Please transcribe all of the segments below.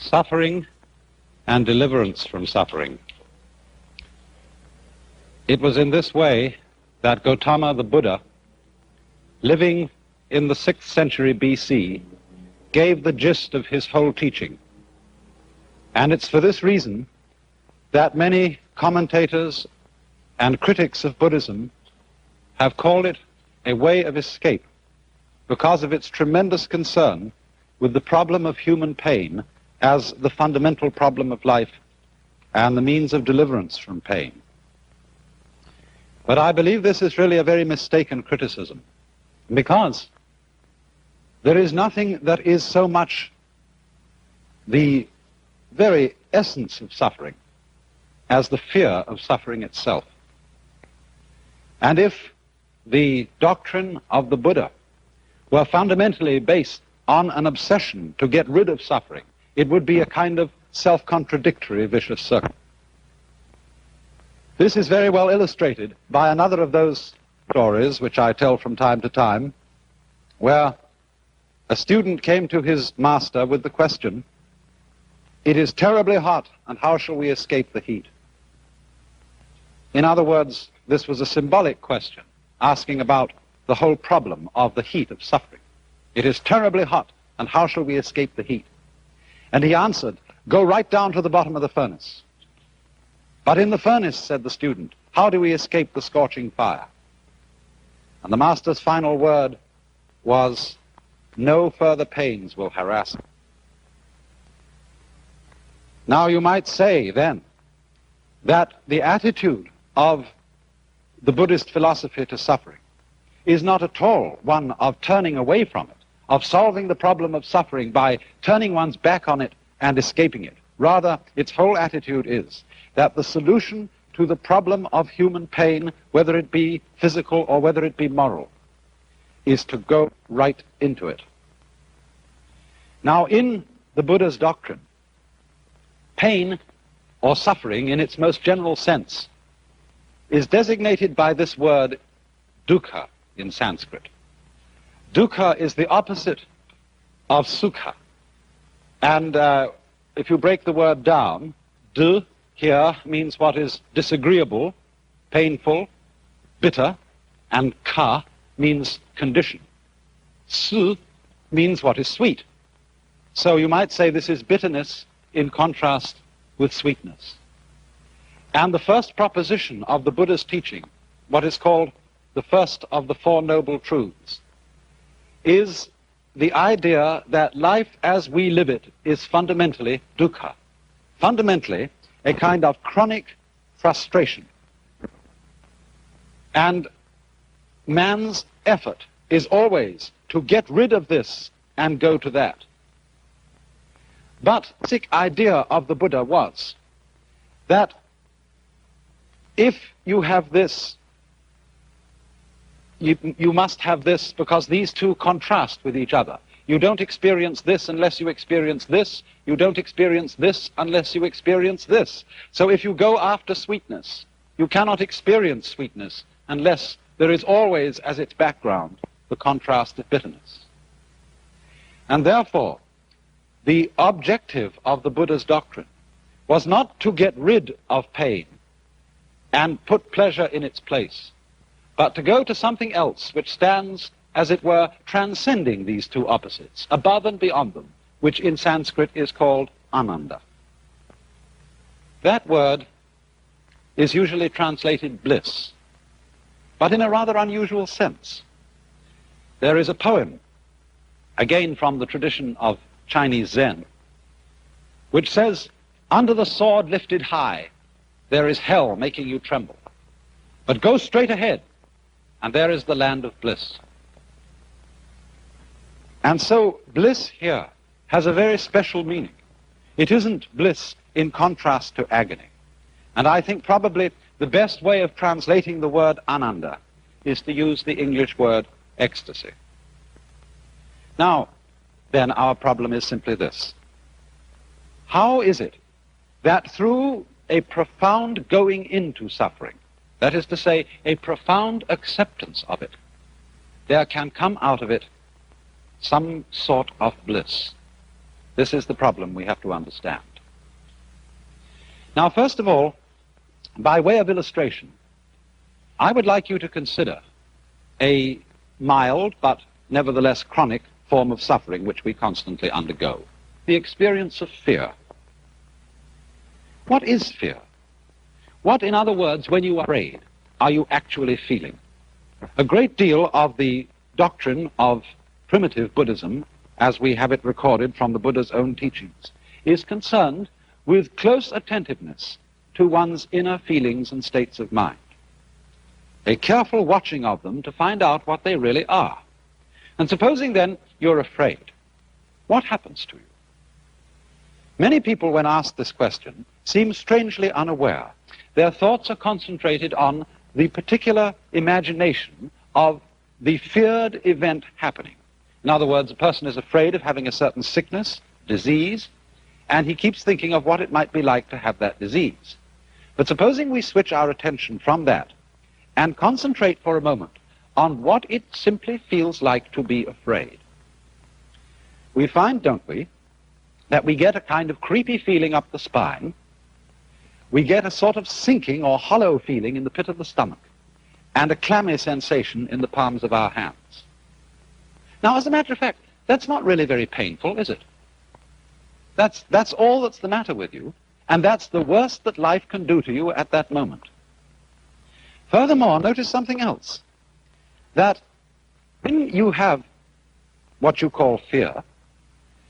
suffering and deliverance from suffering. It was in this way that Gautama the Buddha, living in the 6th century BC, gave the gist of his whole teaching. And it's for this reason that many commentators and critics of Buddhism have called it a way of escape, because of its tremendous concern with the problem of human pain as the fundamental problem of life and the means of deliverance from pain. But I believe this is really a very mistaken criticism, because there is nothing that is so much the very essence of suffering as the fear of suffering itself. And if the doctrine of the Buddha were fundamentally based on an obsession to get rid of suffering, it would be a kind of self-contradictory vicious circle. This is very well illustrated by another of those stories which I tell from time to time, where a student came to his master with the question, "It is terribly hot, and how shall we escape the heat?" In other words, this was a symbolic question, asking about the whole problem of the heat of suffering. It is terribly hot, and how shall we escape the heat? And he answered, "Go right down to the bottom of the furnace." "But in the furnace," said the student, "how do we escape the scorching fire?" And the master's final word was, "No further pains will harass him." Now you might say then that the attitude of the Buddhist philosophy to suffering is not at all one of turning away from it, of solving the problem of suffering by turning one's back on it and escaping it. Rather, its whole attitude is that the solution to the problem of human pain, whether it be physical or whether it be moral, is to go right into it. Now, in the Buddha's doctrine, pain, or suffering in its most general sense, is designated by this word dukkha in Sanskrit. Dukkha is the opposite of sukha. And if you break the word down, du here means what is disagreeable, painful, bitter, and ka means condition. Su means what is sweet. So you might say this is bitterness in contrast with sweetness. And the first proposition of the Buddha's teaching, what is called the first of the Four Noble Truths, is the idea that life as we live it is fundamentally dukkha, fundamentally a kind of chronic frustration. And man's effort is always to get rid of this and go to that. But the basic idea of the Buddha was that if you have this, you must have this, because these two contrast with each other. You don't experience this unless you experience this. You don't experience this unless you experience this. So if you go after sweetness, you cannot experience sweetness unless there is always as its background the contrast of bitterness. And therefore, the objective of the Buddha's doctrine was not to get rid of pain and put pleasure in its place, but to go to something else which stands, as it were, transcending these two opposites, above and beyond them, which in Sanskrit is called ananda. That word is usually translated bliss, but in a rather unusual sense. There is a poem, again from the tradition of Chinese Zen, which says, "Under the sword lifted high, there is hell making you tremble. But go straight ahead, and there is the land of bliss." And so bliss here has a very special meaning. It isn't bliss in contrast to agony. And I think probably the best way of translating the word ananda is to use the English word ecstasy. Now, then our problem is simply this. How is it that through a profound going into suffering, that is to say, a profound acceptance of it, there can come out of it some sort of bliss? This is the problem we have to understand. Now, first of all, by way of illustration, I would like you to consider a mild but nevertheless chronic form of suffering which we constantly undergo, the experience of fear. What is fear? What, in other words, when you are afraid, are you actually feeling? A great deal of the doctrine of primitive Buddhism, as we have it recorded from the Buddha's own teachings, is concerned with close attentiveness to one's inner feelings and states of mind, a careful watching of them to find out what they really are. And supposing then you're afraid, what happens to you? Many people, when asked this question, seem strangely unaware. Their thoughts are concentrated on the particular imagination of the feared event happening. In other words, a person is afraid of having a certain sickness, disease, and he keeps thinking of what it might be like to have that disease. But supposing we switch our attention from that and concentrate for a moment on what it simply feels like to be afraid, we find, don't we, that we get a kind of creepy feeling up the spine. We get a sort of sinking or hollow feeling in the pit of the stomach, and a clammy sensation in the palms of our hands. Now, as a matter of fact, that's not really very painful, is it? That's all that's the matter with you, and that's the worst that life can do to you at that moment. Furthermore, notice something else, that when you have what you call fear,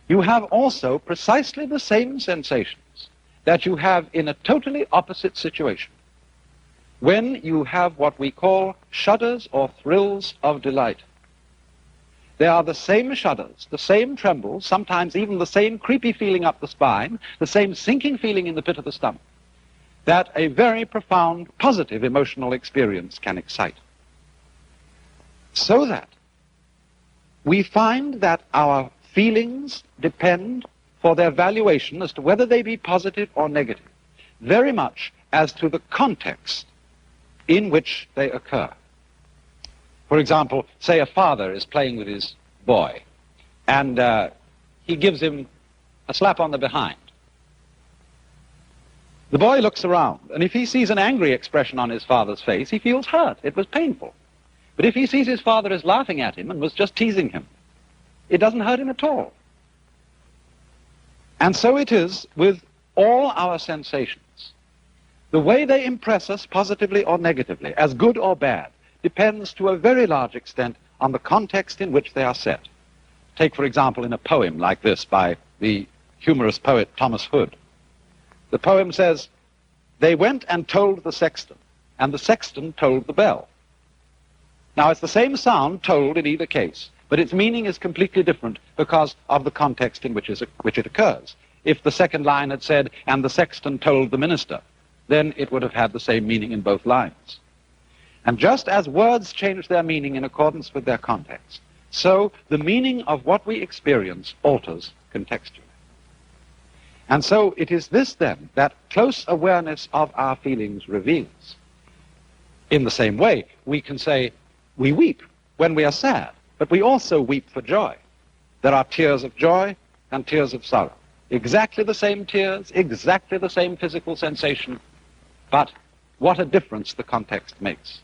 you have also precisely the same sensations that you have in a totally opposite situation, when you have what we call shudders or thrills of delight. They are the same shudders, the same trembles, sometimes even the same creepy feeling up the spine, the same sinking feeling in the pit of the stomach, that a very profound, positive emotional experience can excite. So that we find that our feelings depend for their valuation as to whether they be positive or negative, very much as to the context in which they occur. For example, say a father is playing with his boy, and he gives him a slap on the behind. The boy looks around, and if he sees an angry expression on his father's face, he feels hurt. It was painful. But if he sees his father is laughing at him and was just teasing him, it doesn't hurt him at all. And so it is with all our sensations. The way they impress us positively or negatively, as good or bad, depends to a very large extent on the context in which they are set. Take, for example, in a poem like this by the humorous poet Thomas Hood. The poem says, "They went and told the sexton, and the sexton told the bell." Now, it's the same sound told in either case, but its meaning is completely different because of the context in which it occurs. If the second line had said, "and the sexton told the minister," then it would have had the same meaning in both lines. And just as words change their meaning in accordance with their context, so the meaning of what we experience alters contextually. And so it is this, then, that close awareness of our feelings reveals. In the same way, we can say we weep when we are sad, but we also weep for joy. There are tears of joy and tears of sorrow. Exactly the same tears, exactly the same physical sensation, but what a difference the context makes.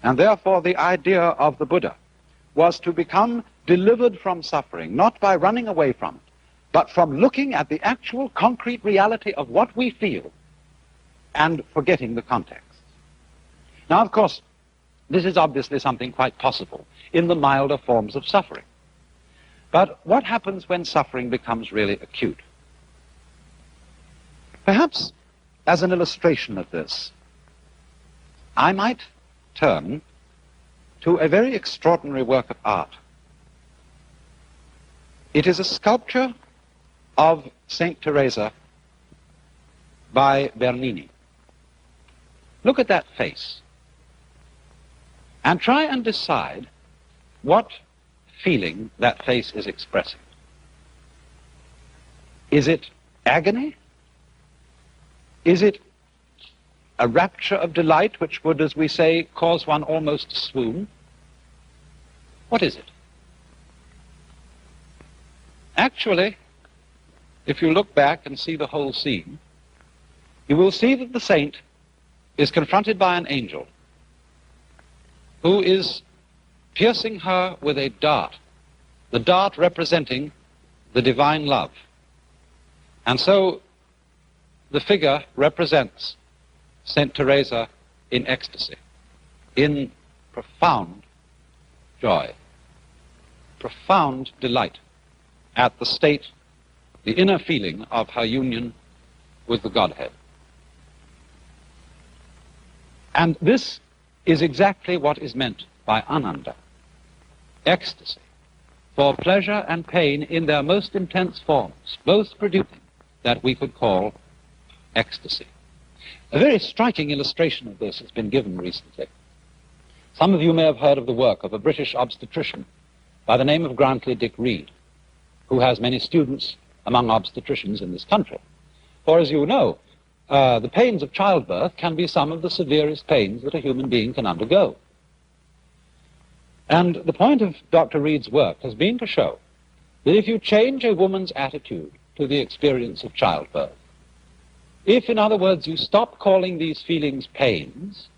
And therefore the idea of the Buddha was to become delivered from suffering, not by running away from it, but from looking at the actual concrete reality of what we feel and forgetting the context. Now, of course, this is obviously something quite possible in the milder forms of suffering. But what happens when suffering becomes really acute? Perhaps as an illustration of this, I might turn to a very extraordinary work of art. It is a sculpture of Saint Teresa by Bernini. Look at that face and try and decide what feeling that face is expressing. Is it agony? Is it a rapture of delight which would, as we say, cause one almost to swoon? What is it? Actually, if you look back and see the whole scene, you will see that the saint is confronted by an angel who is piercing her with a dart, the dart representing the divine love. And so the figure represents Saint Teresa in ecstasy, in profound joy, profound delight at the state, the inner feeling of her union with the Godhead. And this is exactly what is meant by ananda, ecstasy, for pleasure and pain in their most intense forms, both producing that we could call ecstasy. A very striking illustration of this has been given recently. Some of you may have heard of the work of a British obstetrician by the name of Grantley Dick Reed, who has many students among obstetricians in this country. For as you know, the pains of childbirth can be some of the severest pains that a human being can undergo. And the point of Dr. Reed's work has been to show that if you change a woman's attitude to the experience of childbirth, if, in other words, you stop calling these feelings pains,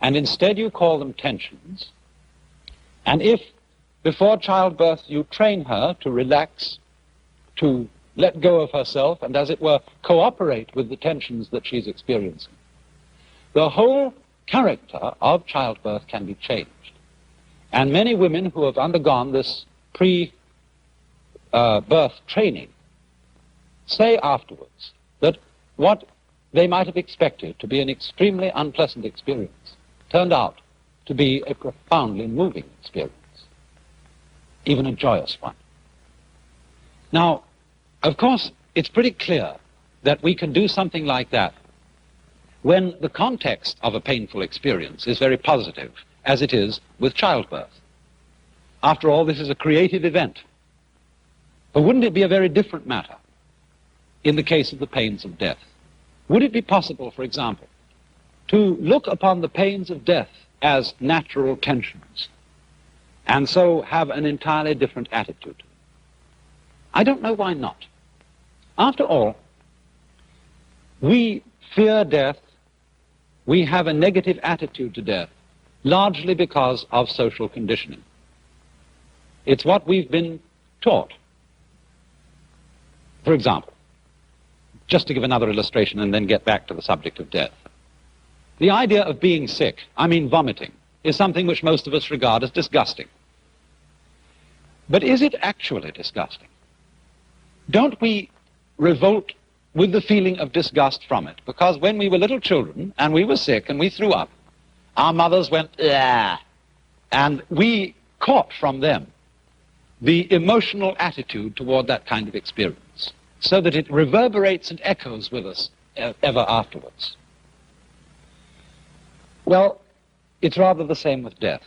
and instead you call them tensions, and if, before childbirth, you train her to relax, to let go of herself, and, as it were, cooperate with the tensions that she's experiencing, the whole character of childbirth can be changed. And many women who have undergone this pre-birth training say afterwards that what they might have expected to be an extremely unpleasant experience turned out to be a profoundly moving experience, even a joyous one. Now, of course, it's pretty clear that we can do something like that when the context of a painful experience is very positive, as it is with childbirth. After all, this is a creative event. But wouldn't it be a very different matter in the case of the pains of death? Would it be possible, for example, to look upon the pains of death as natural tensions, and so have an entirely different attitude? I don't know why not. After all, we fear death, we have a negative attitude to death, largely because of social conditioning. It's what we've been taught. For example, just to give another illustration and then get back to the subject of death. The idea of being sick, I mean vomiting, is something which most of us regard as disgusting. But is it actually disgusting? Don't we revolt with the feeling of disgust from it? Because when we were little children and we were sick and we threw up, our mothers went, "Ah," and we caught from them the emotional attitude toward that kind of experience, so that it reverberates and echoes with us ever afterwards. Well, it's rather the same with death,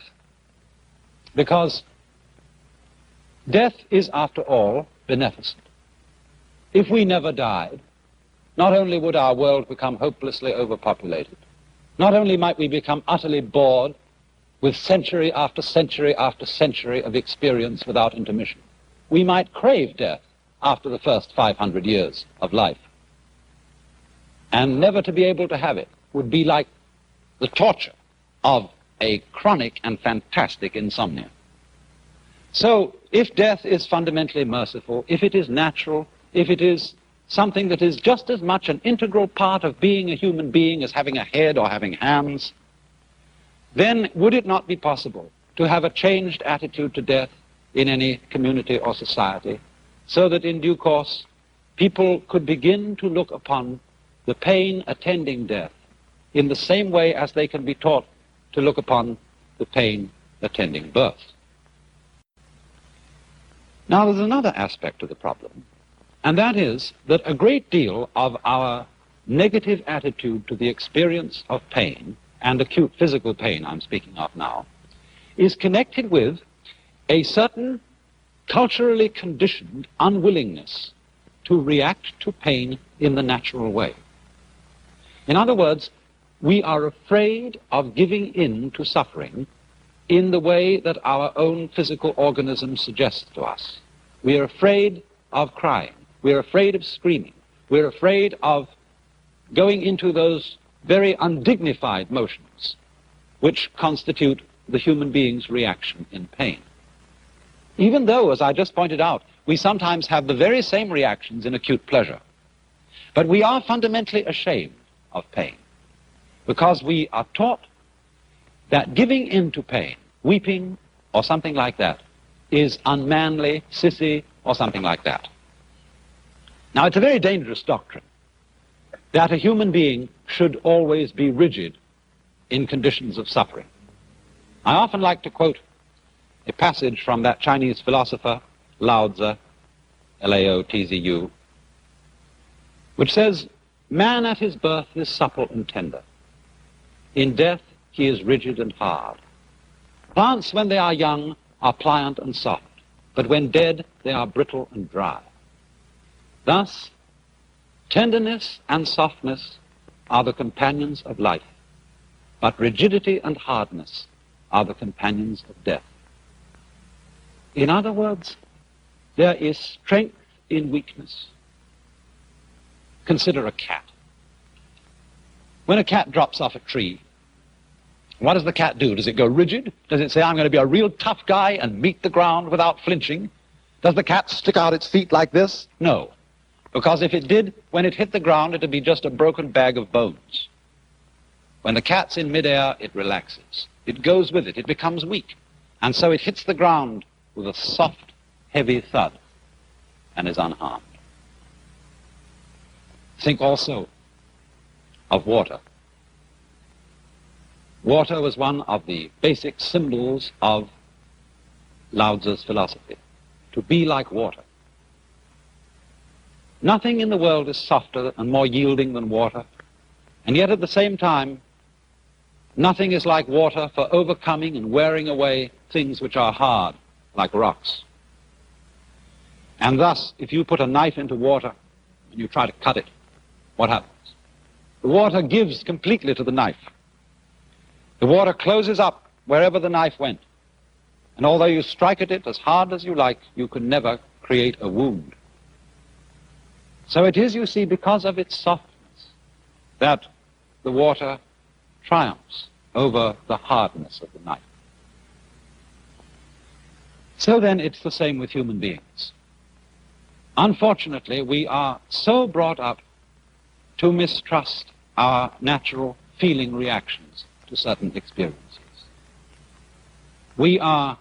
because death is, after all, beneficent. If we never died, not only would our world become hopelessly overpopulated, not only might we become utterly bored with century after century after century of experience without intermission, we might crave death after the first 500 years of life. And never to be able to have it would be like the torture of a chronic and fantastic insomnia. So, if death is fundamentally merciful, if it is natural, if it is something that is just as much an integral part of being a human being as having a head or having hands, then would it not be possible to have a changed attitude to death in any community or society, so that in due course people could begin to look upon the pain attending death in the same way as they can be taught to look upon the pain attending birth? Now, there's another aspect of the problem, and that is that a great deal of our negative attitude to the experience of pain, and acute physical pain I'm speaking of now, is connected with a certain culturally conditioned unwillingness to react to pain in the natural way. In other words, we are afraid of giving in to suffering in the way that our own physical organism suggests to us. We are afraid of crying. We're afraid of screaming. We're afraid of going into those very undignified motions which constitute the human being's reaction in pain. Even though, as I just pointed out, we sometimes have the very same reactions in acute pleasure. But we are fundamentally ashamed of pain because we are taught that giving in to pain, weeping or something like that, is unmanly, sissy, or something like that. Now, it's a very dangerous doctrine that a human being should always be rigid in conditions of suffering. I often like to quote a passage from that Chinese philosopher, Lao Tzu, Lao-Tzu, which says, "Man at his birth is supple and tender. In death he is rigid and hard. Plants when they are young are pliant and soft, but when dead they are brittle and dry. Thus, tenderness and softness are the companions of life, but rigidity and hardness are the companions of death." In other words, there is strength in weakness. Consider a cat. When a cat drops off a tree, what does the cat do? Does it go rigid? Does it say, "I'm going to be a real tough guy and meet the ground without flinching"? Does the cat stick out its feet like this? No. Because if it did, when it hit the ground, it would be just a broken bag of bones. When the cat's in midair, it relaxes. It goes with it. It becomes weak. And so it hits the ground with a soft, heavy thud and is unharmed. Think also of water. Water was one of the basic symbols of Lao Tzu's philosophy, to be like water. Nothing in the world is softer and more yielding than water, and yet at the same time, nothing is like water for overcoming and wearing away things which are hard, like rocks. And thus, if you put a knife into water and you try to cut it, what happens? The water gives completely to the knife. The water closes up wherever the knife went. And although you strike at it as hard as you like, you can never create a wound. So it is, you see, because of its softness that the water triumphs over the hardness of the knife. So then it's the same with human beings. Unfortunately, we are so brought up to mistrust our natural feeling reactions to certain experiences. We are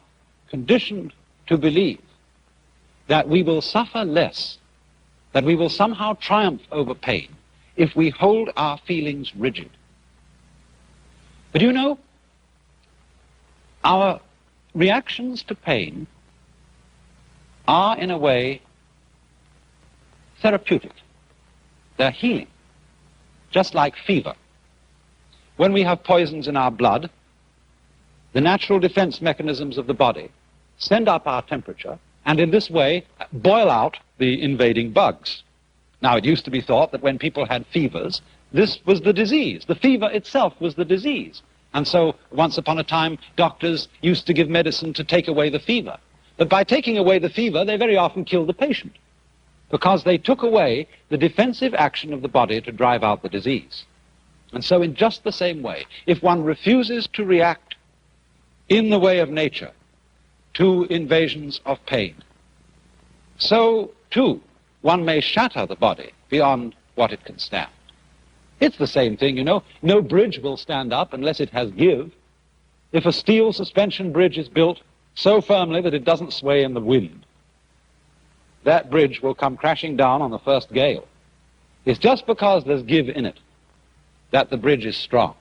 conditioned to believe that we will suffer less, that we will somehow triumph over pain if we hold our feelings rigid. But you know, our reactions to pain are, in a way, therapeutic. They're healing, just like fever. When we have poisons in our blood, the natural defense mechanisms of the body send up our temperature and in this way boil out the invading bugs. Now, it used to be thought that when people had fevers, this was the disease. The fever itself was the disease. And so, once upon a time, doctors used to give medicine to take away the fever. But by taking away the fever, they very often killed the patient, because they took away the defensive action of the body to drive out the disease. And so in just the same way, if one refuses to react in the way of nature to invasions of pain, so too one may shatter the body beyond what it can stand. It's the same thing, you know. No bridge will stand up unless it has give. If a steel suspension bridge is built so firmly that it doesn't sway in the wind, that bridge will come crashing down on the first gale. It's just because there's give in it that the bridge is strong.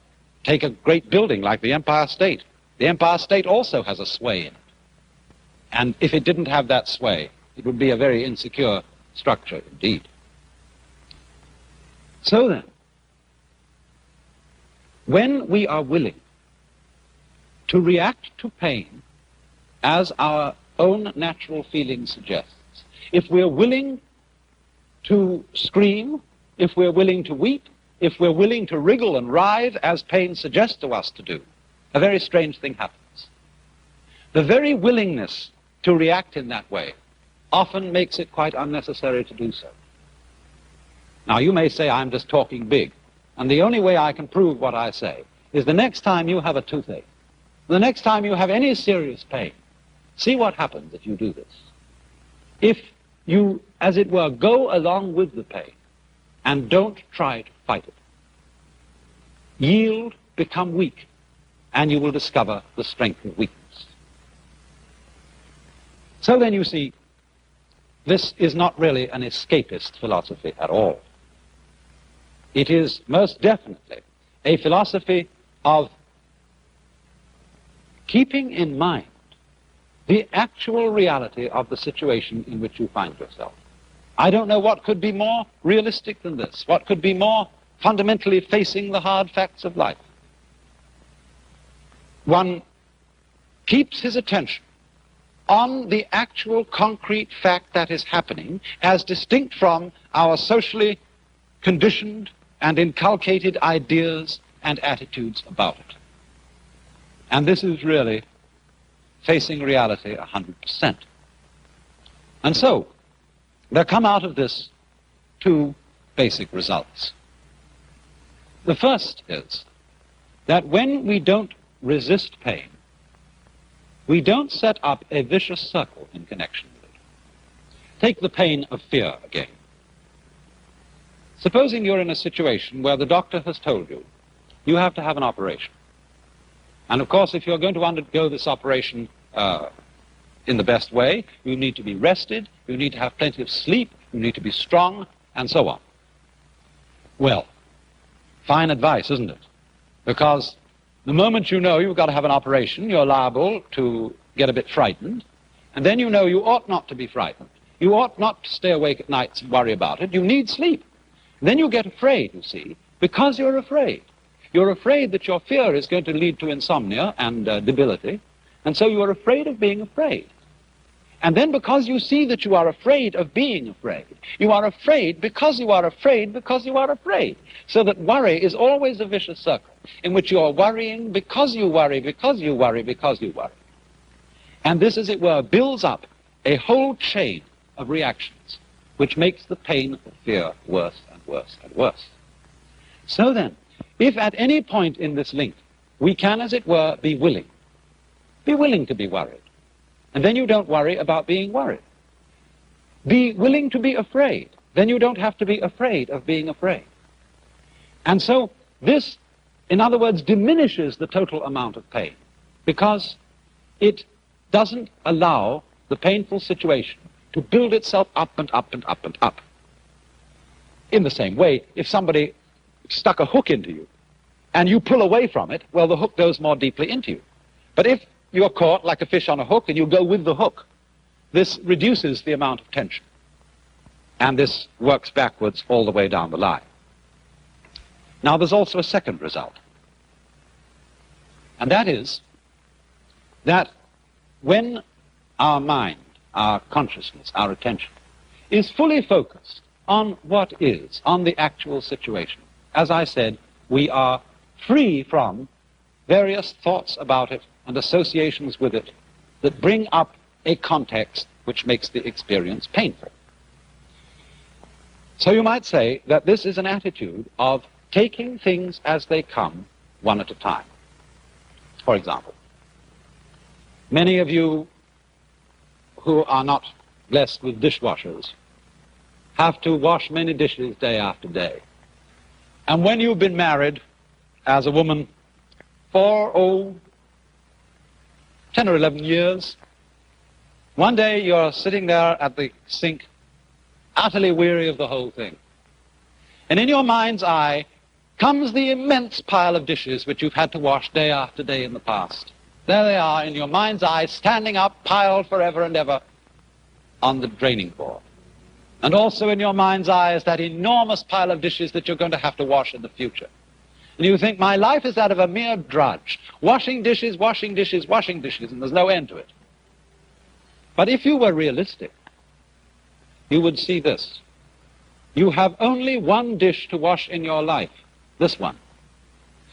Take a great building like the Empire State. The Empire State also has a sway in it. And if it didn't have that sway, it would be a very insecure structure indeed. So then, when we are willing to react to pain as our own natural feeling suggests, if we're willing to scream, if we're willing to weep, if we're willing to wriggle and writhe as pain suggests to us to do, a very strange thing happens. The very willingness to react in that way often makes it quite unnecessary to do so. Now, you may say I'm just talking big, and the only way I can prove what I say is the next time you have a toothache, the next time you have any serious pain, see what happens if you do this. If you, as it were, go along with the pain and don't try to fight it, yield, become weak, and you will discover the strength of weakness. So then you see, this is not really an escapist philosophy at all. It is most definitely a philosophy of keeping in mind the actual reality of the situation in which you find yourself. I don't know what could be more realistic than this, what could be more fundamentally facing the hard facts of life. One keeps his attention on the actual concrete fact that is happening as distinct from our socially conditioned and inculcated ideas and attitudes about it. And this is really facing reality 100%. And so, there come out of this two basic results. The first is that when we don't resist pain, we don't set up a vicious circle in connection with it. Take the pain of fear again. Supposing you're in a situation where the doctor has told you you have to have an operation. And of course, if you're going to undergo this operation in the best way, you need to be rested, you need to have plenty of sleep, you need to be strong, and so on. Well, fine advice, isn't it? Because the moment you know you've got to have an operation, you're liable to get a bit frightened, and then you know you ought not to be frightened. You ought not to stay awake at nights and worry about it. You need sleep. Then you get afraid, you see, because you're afraid. You're afraid that your fear is going to lead to insomnia and debility, and so you are afraid of being afraid. And then because you see that you are afraid of being afraid, you are afraid because you are afraid because you are afraid. So that worry is always a vicious circle in which you are worrying because you worry, because you worry, because you worry. And this, as it were, builds up a whole chain of reactions which makes the pain of fear worse and worse and worse. So then, if at any point in this link we can, as it were, be willing to be worried, and then you don't worry about being worried. Be willing to be afraid, then you don't have to be afraid of being afraid. And so this, in other words, diminishes the total amount of pain, because it doesn't allow the painful situation to build itself up and up and up and up. In the same way, if somebody stuck a hook into you and you pull away from it, well, the hook goes more deeply into you. But if you're caught like a fish on a hook and you go with the hook, this reduces the amount of tension. And this works backwards all the way down the line. Now, there's also a second result. And that is that when our mind, our consciousness, our attention is fully focused on what is, on the actual situation, as I said, we are free from various thoughts about it and associations with it that bring up a context which makes the experience painful. So you might say that this is an attitude of taking things as they come, one at a time. For example, many of you who are not blessed with dishwashers have to wash many dishes day after day. And when you've been married as a woman for, 10 or 11 years, one day you're sitting there at the sink, utterly weary of the whole thing. And in your mind's eye comes the immense pile of dishes which you've had to wash day after day in the past. There they are in your mind's eye, standing up, piled forever and ever on the draining board. And also in your mind's eye is that enormous pile of dishes that you're going to have to wash in the future. And you think, my life is that of a mere drudge, washing dishes, washing dishes, washing dishes, and there's no end to it. But if you were realistic, you would see this. You have only one dish to wash in your life, this one.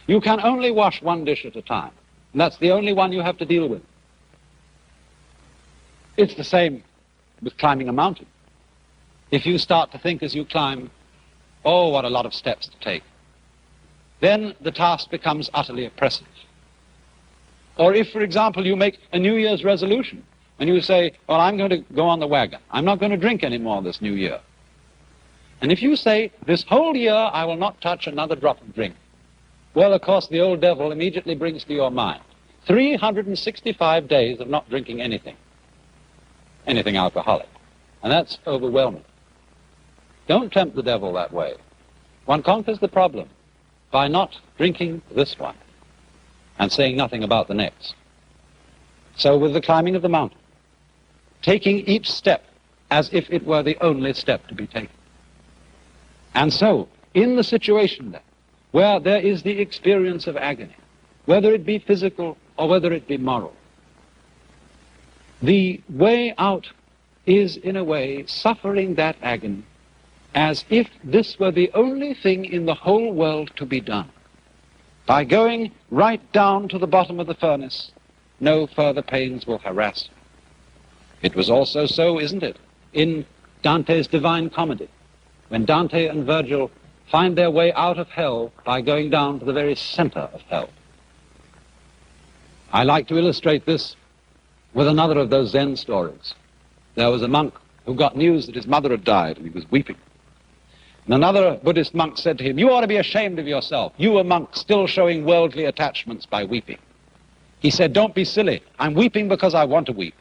You can only wash one dish at a time, and that's the only one you have to deal with. It's the same with climbing a mountain. If you start to think as you climb, oh, what a lot of steps to take, then the task becomes utterly oppressive. Or if, for example, you make a New Year's resolution and you say, well, I'm going to go on the wagon. I'm not going to drink anymore this new year. And if you say, this whole year I will not touch another drop of drink, well, of course, the old devil immediately brings to your mind 365 days of not drinking anything alcoholic. And that's overwhelming. Don't tempt the devil that way. One conquers the problem by not drinking this one and saying nothing about the next. So with the climbing of the mountain, taking each step as if it were the only step to be taken. And so, in the situation then, where there is the experience of agony, whether it be physical or whether it be moral, the way out is, in a way, suffering that agony as if this were the only thing in the whole world to be done. By going right down to the bottom of the furnace, no further pains will harass you. It was also so, isn't it, in Dante's Divine Comedy, when Dante and Virgil find their way out of hell by going down to the very center of hell. I like to illustrate this with another of those Zen stories. There was a monk who got news that his mother had died, and he was weeping. And another Buddhist monk said to him, you ought to be ashamed of yourself. You, a monk, still showing worldly attachments by weeping. He said, don't be silly. I'm weeping because I want to weep.